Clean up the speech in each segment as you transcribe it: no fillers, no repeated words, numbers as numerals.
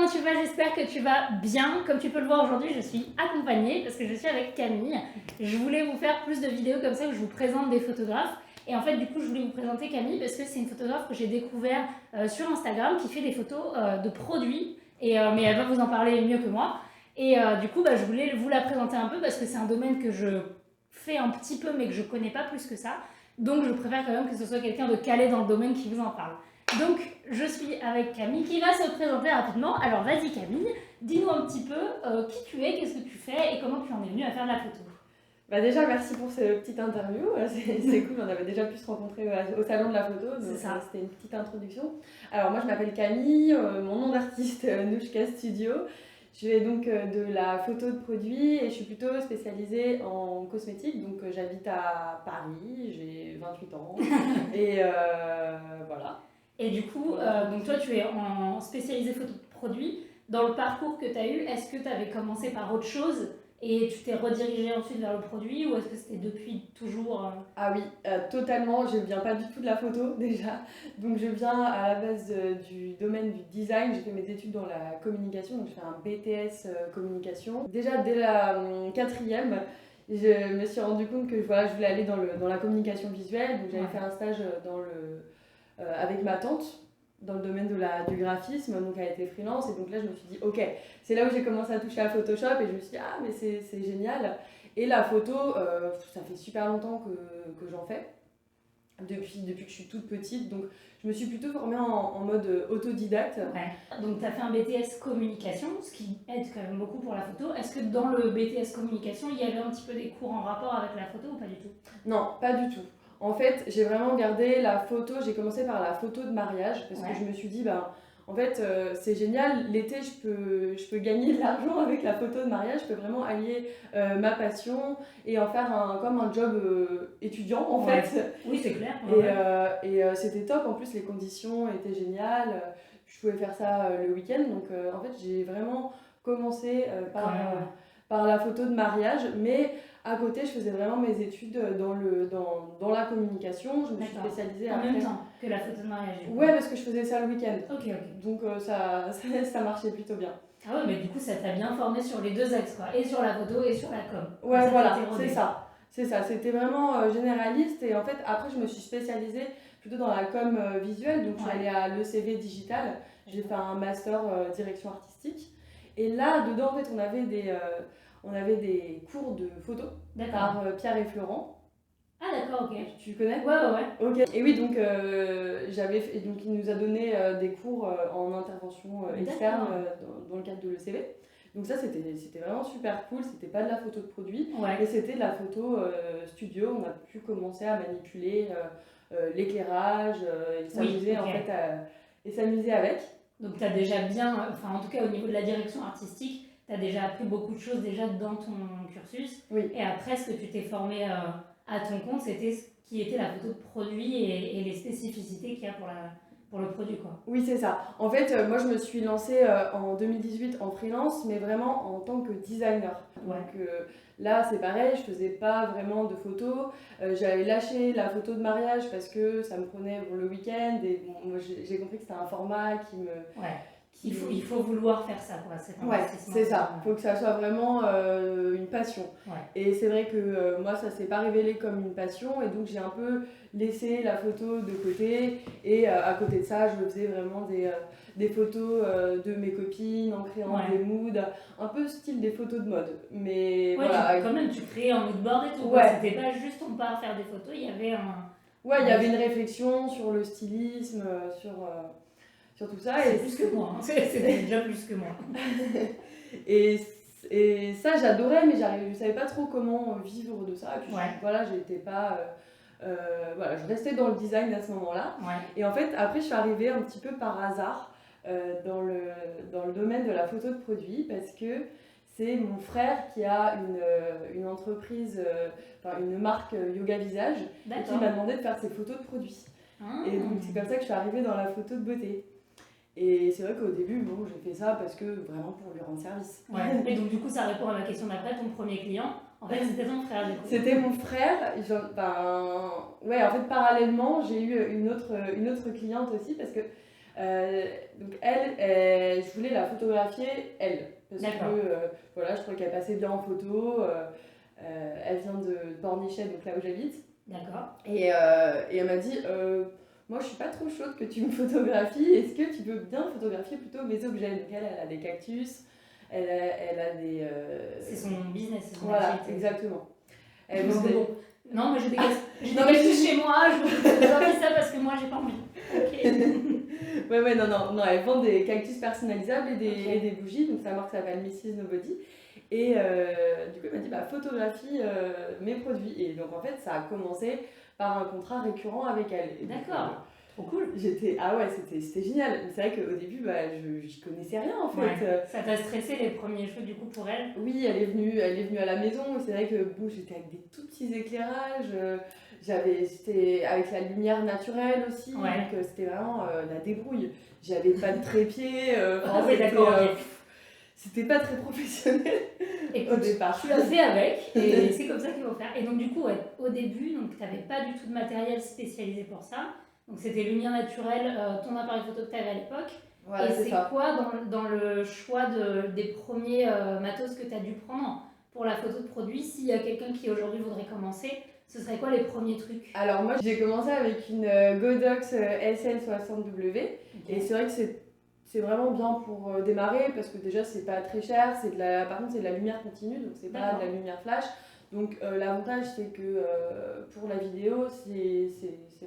comment tu vas? J'espère que tu vas bien. Comme tu peux le voir aujourd'hui, je suis accompagnée parce que je suis avec Camille. Je voulais vous faire plus de vidéos comme ça où je vous présente des photographes. Et en fait, du coup, je voulais vous présenter Camille parce que c'est une photographe que j'ai découvert sur Instagram qui fait des photos de produits. Mais elle va vous en parler mieux que moi. Et du coup, je voulais vous la présenter un peu parce que c'est un domaine que je fais un petit peu mais que je connais pas plus que ça. Donc, je préfère quand même que ce soit quelqu'un de calé dans le domaine qui vous en parle. Donc, je suis avec Camille qui va se présenter rapidement. Alors, vas-y Camille, dis-nous un petit peu qui tu es, qu'est-ce que tu fais et comment tu en es venue à faire de la photo. Déjà, merci pour cette petite interview. C'est cool, on avait déjà pu se rencontrer au salon de la photo, donc c'était une petite introduction. Alors, moi, je m'appelle Camille, mon nom d'artiste, Nouchka Studio. Je fais donc de la photo de produits et je suis plutôt spécialisée en cosmétique. Donc, j'habite à Paris, j'ai 28 ans et voilà. Et du coup, donc toi, tu es en spécialisée photo de produits. Dans le parcours que tu as eu, est-ce que tu avais commencé par autre chose et tu t'es redirigée ensuite vers le produit ou est-ce que c'était depuis toujours Ah oui, totalement. Je viens pas du tout de la photo déjà. Donc je viens à la base du domaine du design. J'ai fait mes études dans la communication, donc j'ai fait un BTS communication. Déjà dès la quatrième, je me suis rendu compte que voilà, je voulais aller dans la communication visuelle. Donc j'avais fait un stage avec ma tante dans le domaine du graphisme, donc elle était freelance, et donc là je me suis dit ok, c'est là où j'ai commencé à toucher à Photoshop, et je me suis dit ah mais c'est génial. Et la photo, ça fait super longtemps que j'en fais, depuis que je suis toute petite, donc je me suis plutôt formée en mode autodidacte. Ouais. Donc tu as fait un BTS communication, ce qui aide quand même beaucoup pour la photo. Est-ce que dans le BTS communication, il y avait un petit peu des cours en rapport avec la photo ou pas du tout? Non, pas du tout. En fait, j'ai vraiment gardé la photo, j'ai commencé par la photo de mariage, parce que je me suis dit, en fait, c'est génial, l'été, je peux gagner de l'argent avec la photo de mariage, je peux vraiment allier ma passion et en faire comme un job étudiant, en fait. Oui, c'est clair. Et c'était top, en plus, les conditions étaient géniales, je pouvais faire ça le week-end, donc en fait, j'ai vraiment commencé par la photo de mariage, mais à côté, je faisais vraiment mes études dans la communication. Je me suis spécialisée en même temps que la photo de mariage. Ouais, parce que je faisais ça le week-end. Ok. Donc ça marchait plutôt bien. Ah ouais, mais du coup, ça t'a bien formé sur les deux axes, quoi. Et sur la photo et sur la com. Ouais, voilà, c'est ça. C'est ça, c'était vraiment généraliste. Et en fait, après, je me suis spécialisée plutôt dans la com visuelle. Donc, je suis allée à l'ECV Digital. J'ai fait un master direction artistique. Et là, dedans, en fait, on avait des cours de photo par Pierre et Florent. Ah d'accord, ok. Tu connais? Ouais. Ok. Et oui, donc il nous a donné des cours en intervention externe dans le cadre de l'ECV. Donc ça, c'était vraiment super cool. C'était pas de la photo de produit, mais c'était de la photo studio. On a pu commencer à manipuler l'éclairage et s'amuser s'amuser avec. Donc tu as déjà bien, en tout cas au niveau de la direction artistique, tu as déjà appris beaucoup de choses déjà dans ton cursus. Oui. Et après, ce que tu t'es formé à ton compte, c'était ce qui était la photo de produit et les spécificités qu'il y a pour le produit, quoi. Oui, c'est ça. En fait, moi, je me suis lancée en 2018 en freelance, mais vraiment en tant que designer. Ouais. Donc là, c'est pareil, je faisais pas vraiment de photos. J'avais lâché la photo de mariage parce que ça me prenait pour le week-end. Et moi, j'ai compris que c'était un format qui me... Ouais. Il faut vouloir faire ça, quoi. C'est ça. Il faut que ça soit vraiment une passion. Ouais. Et c'est vrai que moi, ça s'est pas révélé comme une passion. Et donc, j'ai un peu laissé la photo de côté. Et à côté de ça, je faisais vraiment des photos de mes copines en créant des moods. Un peu style des photos de mode. Mais voilà. Quand même, tu créais un mood board et tout. C'était pas juste on part faire des photos. Il y avait un... Ouais, il y avait une réflexion sur le stylisme, sur tout ça. C'est plus que moi, hein. C'était déjà plus que moi. et ça, j'adorais, mais je savais pas trop comment vivre de ça. Et puis j'étais pas... je restais dans le design à ce moment-là. Ouais. Et en fait, après, je suis arrivée un petit peu par hasard dans le domaine de la photo de produit, parce que c'est mon frère qui a une entreprise, une marque Yoga Visage, et qui m'a demandé de faire ses photos de produits. Et donc, c'est comme ça que je suis arrivée dans la photo de beauté. Et c'est vrai qu'au début, j'ai fait ça parce que vraiment pour lui rendre service. Ouais. Et donc du coup, ça répond à ma question d'après, ton premier client, en fait, c'était ton frère du coup. C'était mon frère. En fait, parallèlement, j'ai eu une autre cliente aussi parce que Donc je voulais la photographier, elle. Parce que voilà, je trouvais qu'elle passait bien en photo. Elle vient de Pornichet, donc là où j'habite. D'accord. Et elle m'a dit moi je suis pas trop chaude que tu me photographies, est-ce que tu peux bien photographier plutôt mes objets? Donc elle a des cactus, elle a des. C'est son business, c'est son Voilà, activité. exactement. Bon. Non, mais j'ai des cactus chez moi, je vous dis ça parce que moi j'ai pas envie. Ok. ouais, non, elle vend des cactus personnalisables et des bougies, donc sa marque s'appelle Mrs. Nobody. Et du coup, elle m'a dit photographie mes produits. Et donc en fait, ça a commencé par un contrat récurrent avec elle. D'accord, trop cool. Ah ouais, c'était génial. C'est vrai qu'au début, j'y connaissais rien en fait. Ouais. Ça t'a stressé les premiers shoots du coup pour elle? Oui, elle est venue à la maison. C'est vrai que bon, j'étais avec des tout petits éclairages. C'était avec la lumière naturelle aussi. Ouais. Donc c'était vraiment la débrouille. J'avais pas de trépied. Oui, d'accord, ok. C'était pas très professionnel. Écoute, au départ. Tu l'as fait avec et c'est comme ça qu'il faut faire. Et donc du coup, au début, tu n'avais pas du tout de matériel spécialisé pour ça. Donc c'était lumière naturelle, ton appareil photo que tu avais à l'époque. Voilà, et c'est quoi dans le choix des premiers matos que tu as dû prendre pour la photo de produit? S'il y a quelqu'un qui aujourd'hui voudrait commencer, ce serait quoi les premiers trucs? Alors moi j'ai commencé avec une Godox SL60W. Okay. Et c'est vrai que c'est vraiment bien pour démarrer parce que déjà c'est pas très cher, par contre c'est de la lumière continue, donc c'est pas de la lumière flash. Donc l'avantage c'est que pour la vidéo c'est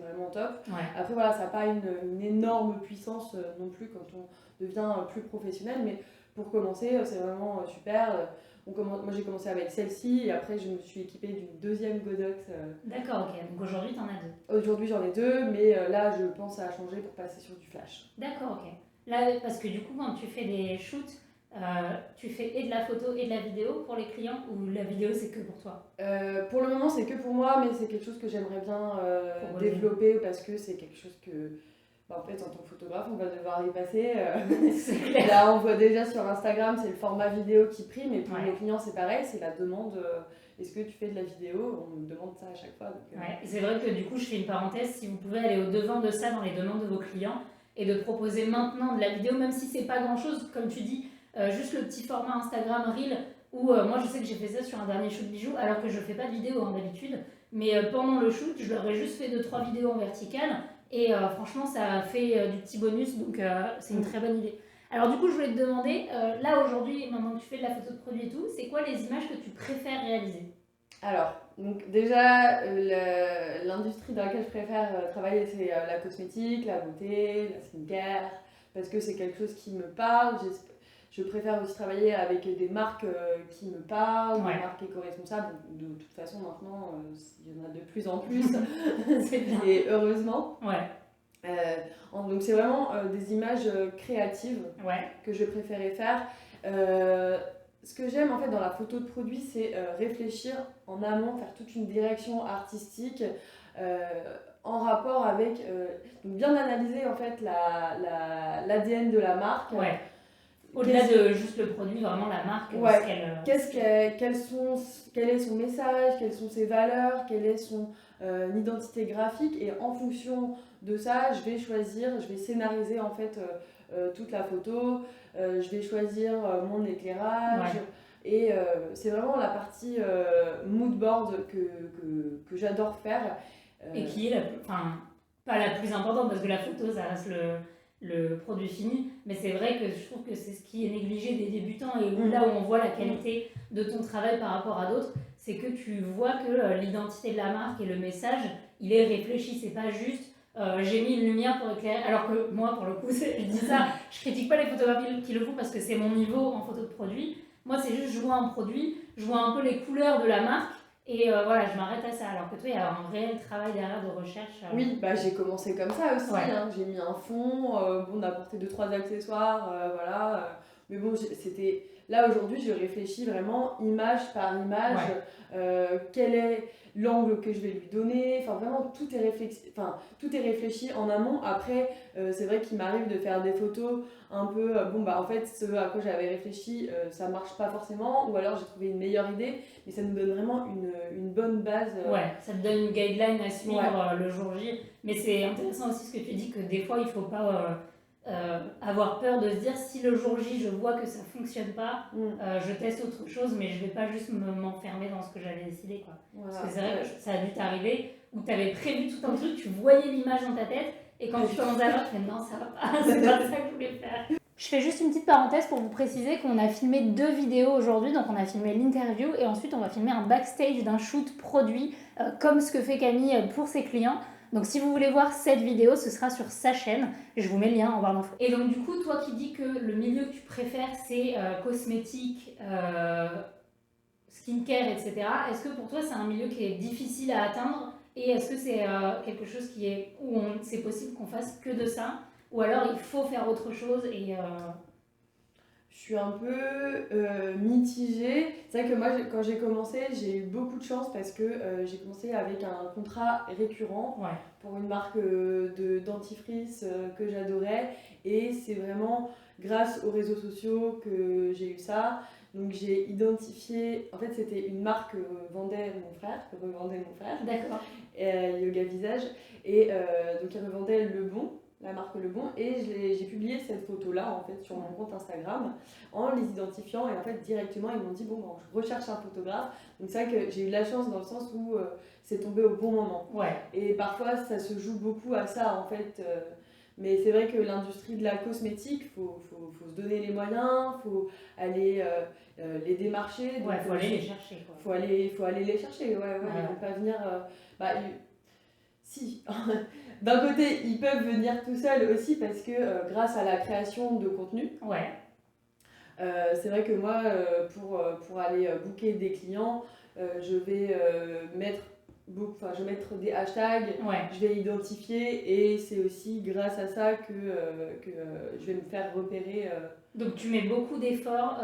vraiment top. Ouais. Après voilà, ça n'a pas une énorme puissance non plus quand on devient plus professionnel, mais pour commencer c'est vraiment super. Moi j'ai commencé avec celle-ci et après je me suis équipée d'une deuxième Godox. D'accord, ok. Donc aujourd'hui t'en as deux. Aujourd'hui j'en ai deux, mais là je pense à changer pour passer sur du flash. D'accord, ok. Là, parce que du coup quand tu fais des shoots, tu fais et de la photo et de la vidéo pour les clients ou la vidéo c'est que pour toi? Pour le moment c'est que pour moi, mais c'est quelque chose que j'aimerais bien développer parce que c'est quelque chose que en fait en tant que photographe on va devoir y passer. Là on voit déjà sur Instagram c'est le format vidéo qui prime et pour nos clients c'est pareil, c'est la demande. Est-ce que tu fais de la vidéo? On me demande ça à chaque fois. Donc, ouais. C'est vrai que du coup je fais une parenthèse, si vous pouvez aller au devant de ça dans les demandes de vos clients et de proposer maintenant de la vidéo, même si c'est pas grand chose, comme tu dis, juste le petit format Instagram Reel, où moi je sais que j'ai fait ça sur un dernier shoot bijoux, alors que je fais pas de vidéo d'habitude, mais pendant le shoot, je leur ai juste fait 2-3 vidéos en verticale, et franchement ça a fait du petit bonus, donc c'est une très bonne idée. Alors du coup je voulais te demander, là aujourd'hui, maintenant que tu fais de la photo de produit et tout, c'est quoi les images que tu préfères réaliser? Alors, donc déjà, l'industrie dans laquelle je préfère travailler, c'est la cosmétique, la beauté, la skincare, parce que c'est quelque chose qui me parle. Je préfère aussi travailler avec des marques qui me parlent, des marques éco-responsables. De toute façon, maintenant, il y en a de plus en plus, et heureusement. Ouais. Donc c'est vraiment des images créatives que je préférais faire. Ce que j'aime en fait dans la photo de produit, c'est réfléchir en amont, faire toute une direction artistique en rapport avec, donc bien analyser en fait l'ADN de la marque. Ouais. Au-delà de juste le produit, vraiment la marque. Ouais. Quel est son message, quelles sont ses valeurs, quelle est son identité graphique, et en fonction de ça, je vais scénariser en fait toute la photo. Je vais choisir mon éclairage et c'est vraiment la partie mood board que j'adore faire. Et qui est pas la plus importante parce que la photo ça reste le produit fini, mais c'est vrai que je trouve que c'est ce qui est négligé des débutants et là où on voit la qualité de ton travail par rapport à d'autres, c'est que tu vois que l'identité de la marque et le message, il est réfléchi, c'est pas juste j'ai mis une lumière pour éclairer, alors que moi pour le coup je dis ça, je critique pas les photographes qui le font parce que c'est mon niveau en photo de produit. Moi c'est juste je vois un produit, je vois un peu les couleurs de la marque et voilà, je m'arrête à ça, alors que toi il y a un réel travail derrière de recherche. Oui, j'ai commencé comme ça aussi, j'ai mis un fond, on a apporté 2-3 accessoires, voilà, mais bon c'était... Là aujourd'hui je réfléchis vraiment image par image, quel est l'angle que je vais lui donner, enfin vraiment tout est réfléchi en amont. Après c'est vrai qu'il m'arrive de faire des photos un peu, en fait ce à quoi j'avais réfléchi ça marche pas forcément, ou alors j'ai trouvé une meilleure idée, mais ça nous donne vraiment une bonne base. Ouais, ça te donne une guideline à suivre le jour J, mais c'est intéressant aussi ce que tu dis, que des fois il faut pas avoir peur de se dire si le jour J je vois que ça fonctionne pas, je teste autre chose, mais je vais pas juste m'enfermer dans ce que j'avais décidé, quoi. Voilà. Parce que c'est vrai que ça a dû t'arriver où tu avais prévu tout un truc, tu voyais l'image dans ta tête, et quand tu commences à voir, tu fais non, ça va pas, c'est pas ça que je voulais faire. Je fais juste une petite parenthèse pour vous préciser qu'on a filmé 2 vidéos aujourd'hui. Donc on a filmé l'interview et ensuite on va filmer un backstage d'un shoot produit comme ce que fait Camille pour ses clients. Donc si vous voulez voir cette vidéo, ce sera sur sa chaîne. Je vous mets le lien en barre d'infos. Et donc du coup, toi qui dis que le milieu que tu préfères c'est cosmétique, skincare, etc. Est-ce que pour toi c'est un milieu qui est difficile à atteindre et est-ce que c'est quelque chose qui est où c'est possible qu'on fasse que de ça? Ou alors il faut faire autre chose et... Je suis un peu mitigée. C'est vrai que moi, quand j'ai commencé, j'ai eu beaucoup de chance parce que j'ai commencé avec un contrat récurrent pour une marque de dentifrice que j'adorais. Et c'est vraiment grâce aux réseaux sociaux que j'ai eu ça. Donc j'ai identifié, en fait c'était une marque que vendait mon frère, que revendait mon frère. D'accord. Yoga Visage. Et donc il revendait Le Bon, la marque Le Bon, et j'ai publié cette photo là en fait sur mon compte Instagram en les identifiant, et en fait directement ils m'ont dit bon, je recherche un photographe. Donc c'est vrai que j'ai eu de la chance dans le sens où c'est tombé au bon moment, et parfois ça se joue beaucoup à ça en fait, mais c'est vrai que l'industrie de la cosmétique, faut se donner les moyens, faut aller les démarcher, faut aller les chercher, quoi. faut aller les chercher, ils vont pas venir si, d'un côté, ils peuvent venir tout seuls aussi parce que grâce à la création de contenu, c'est vrai que moi, pour aller booker des clients, je vais je vais mettre des hashtags, je vais identifier, et c'est aussi grâce à ça que je vais me faire repérer. Donc tu mets beaucoup d'efforts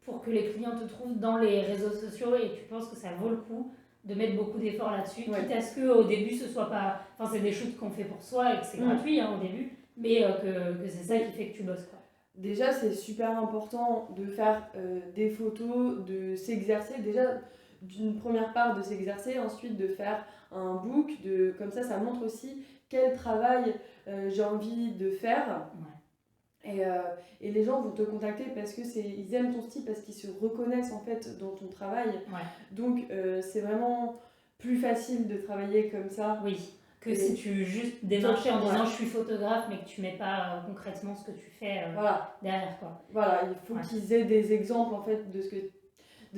pour que les clients te trouvent dans les réseaux sociaux, et tu penses que ça vaut le coup de mettre beaucoup d'efforts là-dessus, quitte à ce qu'au début ce soit pas... Enfin c'est des shoots qu'on fait pour soi et que c'est gratuit au début, mais que c'est ça qui fait que tu bosses, quoi. Déjà c'est super important de faire des photos, de s'exercer, déjà d'une première part de s'exercer, ensuite de faire un book, comme ça montre aussi quel travail j'ai envie de faire. Et les gens vont te contacter parce que ils aiment ton style, parce qu'ils se reconnaissent en fait dans ton travail. Donc c'est vraiment plus facile de travailler comme ça. Oui, que si tu juste démarchais en disant je suis photographe, mais que tu mets pas concrètement ce que tu fais derrière, quoi. Voilà, il faut qu'ils aient des exemples en fait de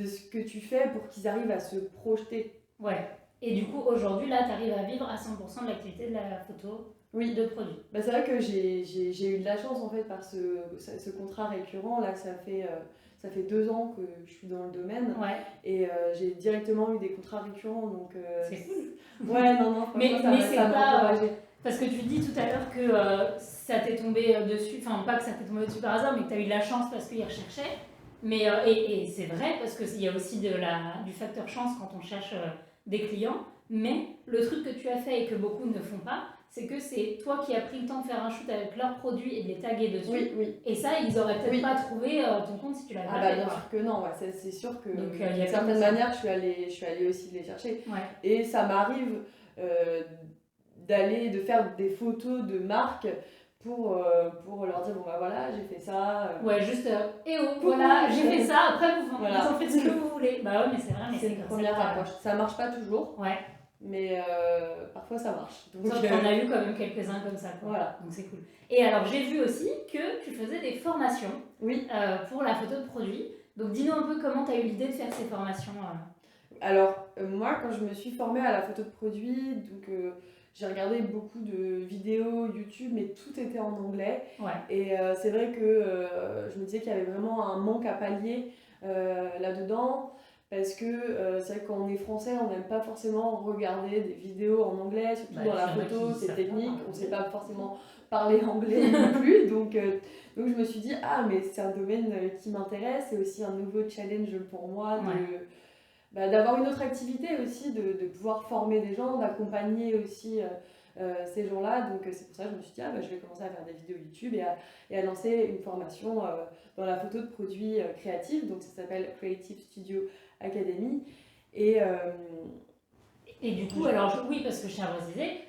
ce que tu fais pour qu'ils arrivent à se projeter. Et du coup aujourd'hui là tu arrives à vivre à 100% de l'activité de la photo. De produits. C'est vrai que j'ai eu de la chance en fait par ce contrat récurrent là, ça fait 2 ans que je suis dans le domaine, et j'ai directement eu des contrats récurrents, donc c'est cool. Non, mais ça m'a encouragée. Parce que tu dis tout à l'heure que ça t'est tombé dessus, enfin pas que ça t'est tombé dessus par hasard, mais que tu as eu de la chance parce qu'ils recherchaient, mais et c'est vrai parce qu'il y a aussi du facteur chance quand on cherche des clients, mais le truc que tu as fait et que beaucoup ne font pas, c'est que c'est toi qui as pris le temps de faire un shoot avec leurs produits et de les taguer dessus. Et ça, ils auraient peut-être pas trouvé ton compte si tu l'avais pas fait. Bien sûr que non, c'est sûr que d'une certaine manière, je suis allée aussi les chercher. Et ça m'arrive de faire des photos de marques pour leur dire bon voilà, j'ai fait ça. Juste voilà, j'ai fait ça, après vous en faites ce que vous voulez. Mais c'est vrai, mais c'est une première approche. Ça marche pas toujours. Mais parfois ça marche. Donc on a eu quand même quelques-uns comme ça, quoi. Donc c'est cool. Et alors j'ai vu aussi que tu faisais des formations pour la photo de produit. Donc dis-nous un peu comment tu as eu l'idée de faire ces formations. Alors moi quand je me suis formée à la photo de produit, donc j'ai regardé beaucoup de vidéos YouTube, mais tout était en anglais. Et c'est vrai que je me disais qu'il y avait vraiment un manque à pallier là-dedans. Parce que c'est vrai que quand on est français, on n'aime pas forcément regarder des vidéos en anglais, surtout dans la photo, c'est technique, on ne sait pas forcément parler anglais non plus. Donc je me suis dit, mais c'est un domaine qui m'intéresse, c'est aussi un nouveau challenge pour moi d'avoir une autre activité aussi, de pouvoir former des gens, d'accompagner aussi ces gens-là. Donc c'est pour ça que je me suis dit, je vais commencer à faire des vidéos YouTube et à lancer une formation dans la photo de produits créatifs. Donc ça s'appelle Creative Studio Academy. Et du coup, alors oui, parce que je tiens à préciser,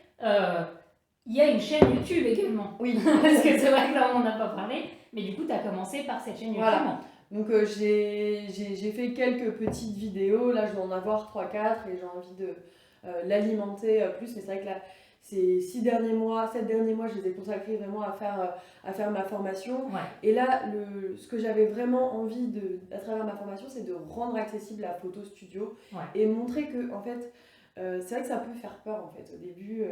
Il y a une chaîne YouTube également. Oui. Parce que c'est vrai que là, on n'en a pas parlé. Mais du coup, tu as commencé par cette chaîne YouTube. Voilà. Donc j'ai fait quelques petites vidéos, là je dois en avoir 3-4 et j'ai envie de l'alimenter plus, mais c'est vrai que là, ces 7 derniers mois, je les ai consacrés vraiment à faire ma formation. Ouais. Et là, ce que j'avais vraiment envie à travers ma formation, c'est de rendre accessible la photo studio et montrer que, en fait, c'est vrai que ça peut faire peur en fait. Au début,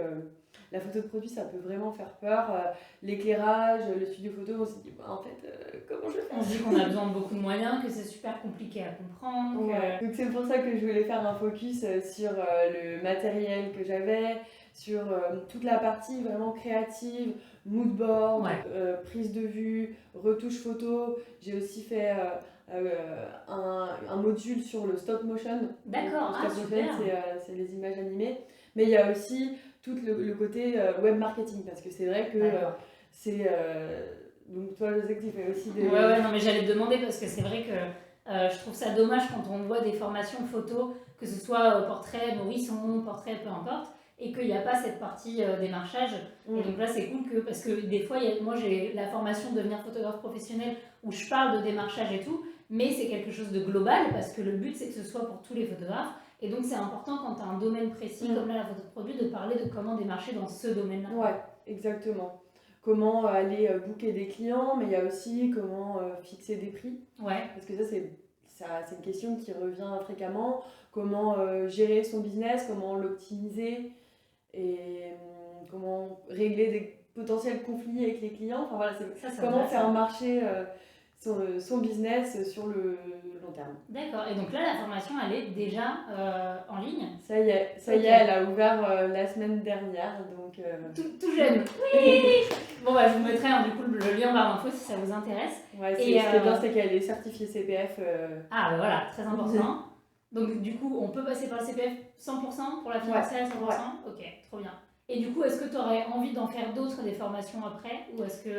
la photo de produit, ça peut vraiment faire peur. L'éclairage, le studio photo, on s'est dit, bah, en fait, comment je fais? On se dit qu'on a besoin de beaucoup de moyens, que c'est super compliqué à comprendre. Ouais. Donc c'est pour ça que je voulais faire un focus sur le matériel que j'avais, sur toute la partie vraiment créative, mood board, prise de vue, retouche photo. J'ai aussi fait un module sur le stop motion. D'accord, le stop motion, c'est les images animées. Mais il y a aussi tout le côté web marketing, parce que c'est vrai que c'est... donc toi, je sais que tu fais aussi des... Ouais, non, mais j'allais te demander, parce que c'est vrai que je trouve ça dommage quand on voit des formations photo, que ce soit portrait, nourrisson, portrait, peu importe, et qu'il n'y a pas cette partie démarchage. Et donc là, c'est cool parce que des fois, moi j'ai la formation de devenir photographe professionnel où je parle de démarchage et tout, mais c'est quelque chose de global parce que le but c'est que ce soit pour tous les photographes. Et donc c'est important quand tu as un domaine précis, comme là la photo de produit, de parler de comment démarcher dans ce domaine-là. Ouais, exactement. Comment aller booker des clients, mais il y a aussi comment fixer des prix. Ouais. Parce que ça, c'est une question qui revient fréquemment. Comment gérer son business, comment l'optimiser et comment régler des potentiels conflits avec les clients. Enfin voilà, c'est comment faire marcher son business sur le long terme. D'accord, et donc là la formation elle est déjà en ligne. Ça y est, elle a ouvert la semaine dernière. Donc, tout jeune. Oui. Bon bah je vous mettrai du coup le lien en barre d'infos si ça vous intéresse. Ouais, ce qui est bien c'est qu'elle est certifiée CPF. Ah bah voilà, très important. Donc du coup on peut passer par le CPF 100% pour la financer à 100%. Ok, trop bien. Et du coup, est-ce que tu aurais envie d'en faire d'autres, des formations après, ou est-ce que...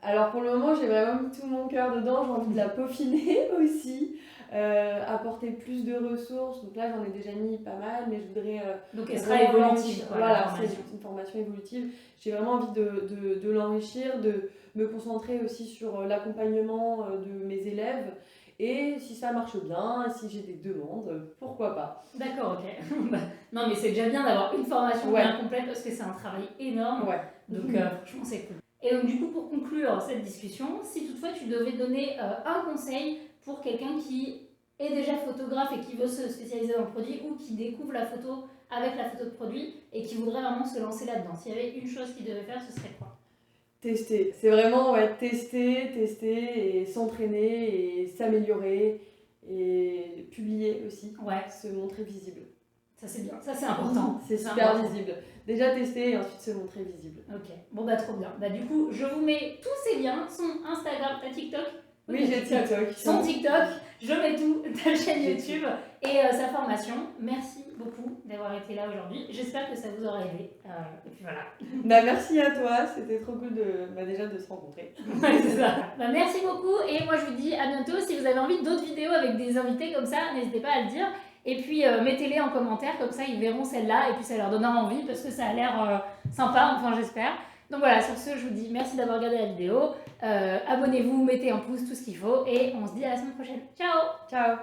Alors pour le moment, j'ai vraiment mis tout mon cœur dedans, j'ai envie de la peaufiner aussi, apporter plus de ressources. Donc là, j'en ai déjà mis pas mal, mais je voudrais... donc elle sera évolutive, quoi. Voilà, c'est une formation évolutive. J'ai vraiment envie de l'enrichir, de me concentrer aussi sur l'accompagnement de mes élèves. Et si ça marche bien, si j'ai des demandes, pourquoi pas. D'accord, ok. Non, mais c'est déjà bien d'avoir une formation bien complète parce que c'est un travail énorme. Ouais. Donc franchement, c'est cool. Et donc du coup, pour conclure cette discussion, si toutefois tu devais donner un conseil pour quelqu'un qui est déjà photographe et qui veut se spécialiser dans le produit ou qui découvre la photo avec la photo de produit et qui voudrait vraiment se lancer là-dedans, s'il y avait une chose qu'il devait faire, ce serait quoi? Tester. C'est vraiment tester et s'entraîner et s'améliorer et publier aussi. Ouais. Se montrer visible. Ça c'est bien, ça c'est important. C'est super visible. Déjà tester et ensuite se montrer visible. Ok, bon bah trop bien. Bah du coup, je vous mets tous ces liens, son Instagram, ta TikTok. Oui, j'ai TikTok. Son TikTok, je mets tout, ta chaîne YouTube et sa formation. Merci beaucoup d'avoir été là aujourd'hui. J'espère que ça vous aura aidé. Et puis voilà. Bah, merci à toi, c'était trop cool déjà de se rencontrer. C'est ça. Bah, merci beaucoup et moi je vous dis à bientôt. Si vous avez envie d'autres vidéos avec des invités comme ça, n'hésitez pas à le dire. Et puis mettez-les en commentaire, comme ça ils verront celle-là et puis ça leur donnera envie parce que ça a l'air sympa, enfin j'espère. Donc voilà, sur ce, je vous dis merci d'avoir regardé la vidéo. Abonnez-vous, mettez un pouce, tout ce qu'il faut et on se dit à la semaine prochaine. Ciao! Ciao!